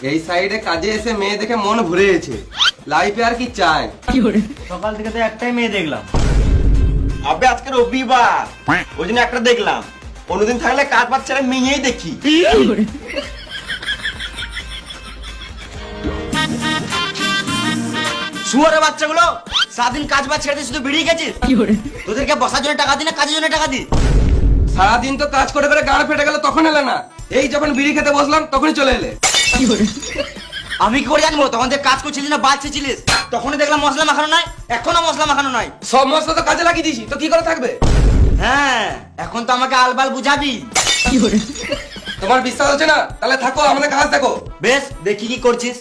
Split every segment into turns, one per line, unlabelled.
এই সাইডে কাজে এসে মেয়ে দেখে মন ভরে গেছে, লাইফে আর কি চায়।
সকাল থেকে তো একটাই মেয়ে দেখলাম।
আবে আজকে রবিবার, ওই জন্য একটা দেখলাম। অন্যদিন থাকলে কাজ বাজ ছেড়ে মেয়েই দেখি। শুয়ারের বাচ্চাগুলো সারাদিন কাজ বাজ ছেড়ে দিয়ে শুধু বেরিয়ে গেছিস। তোদেরকে বসার জন্য টাকা দি না কাজের জন্য টাকা দি?
সারাদিন তো কাজ করে করে গাড় ফেটে গেল, তখন এলে না। এই যখন বিড়ি খেতে বসলাম তখনই চলে এলে।
আমি কি করে জানবো তখন যে কাজ করছিলিস না বাদ ছিলিস? তখনই দেখলাম মশলা মাখানো নাই, এখনো মশলা মাখানো নাই।
সব মশলা তো কাজে লাগিয়ে দিয়েছি, তো কি করে থাকবে?
হ্যাঁ, এখন তো আমাকে আলবাল বুঝাবি।
তোমার বিশ্বাস হচ্ছে না? তাহলে থাকো, আমাদের কাজ দেখো।
বেশ, দেখি কি করছিস।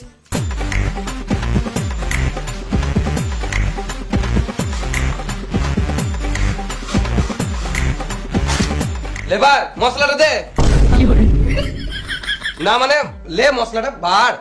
লেবার মশলাটা দে। না মানে লে মশলাটা বার।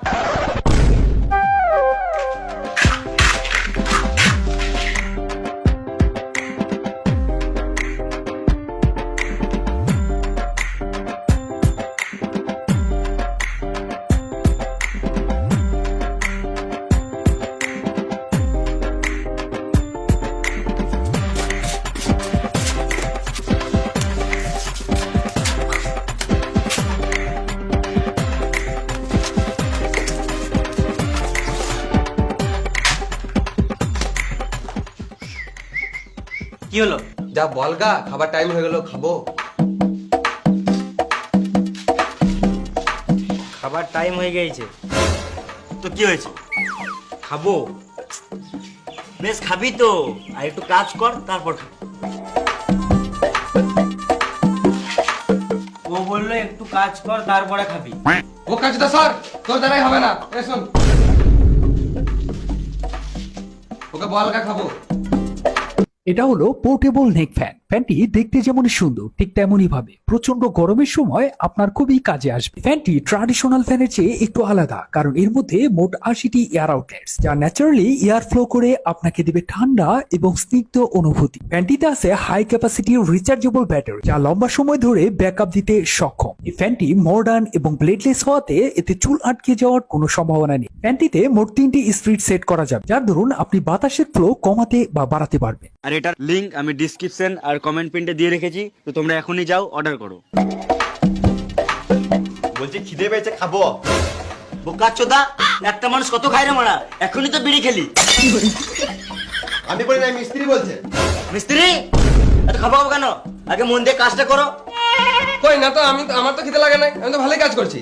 কি হলো?
যা বলগা, খাবার টাইম হয়ে গেল, খাবো।
খাবার টাইম হয়ে গেছে
তো কি হয়েছে?
খাবো।
বেশ খাবি তো, আর একটু কাজ কর তারপর খা।
ও বললো একটু কাজ কর তারপরে খাবি।
ও কাজটা স্যার, তোর দ্বারাই হবে না। এ শোন, ওকে বলগা খাবো।
এটা হলো পোর্টেবল নেক ফ্যান। ফ্যানটি দেখতে যেমন সুন্দর ঠিক তেমনই ভাবে প্রচন্ড গরমের সময় আপনার খুবই কাজে আসবে। ফ্যানটি ট্র্যাডিশনাল ফ্যানের চেয়ে একটু আলাদা, কারণ এর মধ্যে মোট 80টি এয়ার আউটলেটস, যা ন্যাচারালি এয়ার ফ্লো করে আপনাকে দেবে ঠান্ডা এবং স্নিগ্ধ অনুভূতি। ফ্যানটিতে আছে হাই ক্যাপাসিটি রিচার্জেবল ব্যাটারি, যা লম্বা সময় ধরে ব্যাকআপ দিতে সক্ষম। এই ফ্যানটি মডার্ন এবং ব্লেডলেস হওয়াতে এতে চুল আটকে যাওয়ার কোনো সম্ভাবনা নেই। ফ্যানটিতে মোট 3টি স্পিড সেট করা যাবে, যার দরুন আপনি বাতাসের ফ্লো কমাতে বা বাড়াতে পারবেন।
আর এটার লিংক আমি ডিসক্রিপশন আর কমেন্ট পিনটে দিয়ে রেখেছি, তো তোমরা এখনই যাও অর্ডার করো।
বলছি খিদে পেয়েছে, খাবো।
বোকা চোদা, একটা মানুষ কত খায় রে মারা? এখনই তো বিড়ি খেলি।
আমি বলি না, মিস্ত্রি বলছে।
মিস্ত্রি এত খাবো খাবো কেন? আগে মন দিয়ে কাজটা করো।
কই না তো, আমার তো খেতে লাগে না, আমি তো ভালোই কাজ করছি।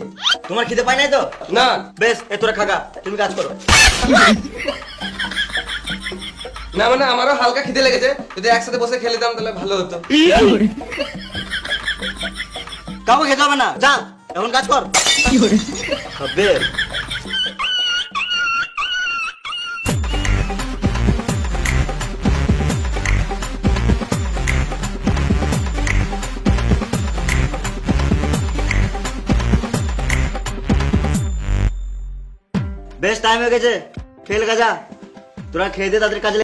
তোমার খিদে পাই নাই তো?
না।
বেশ, এ তোরা খাগা, তুমি কাজ করো।
না মানে আমারও হালকা খিদে লেগেছে, যদি একসাথে বসে খেলে দিতাম তাহলে ভালো হতো।
কাউকে খেতে হবে না, যা এখন কাজ কর। খাবে। বেশ টাইম হয়ে গেছে, খেল গা, যা তোরা খেয়ে দে, তাদের কাজে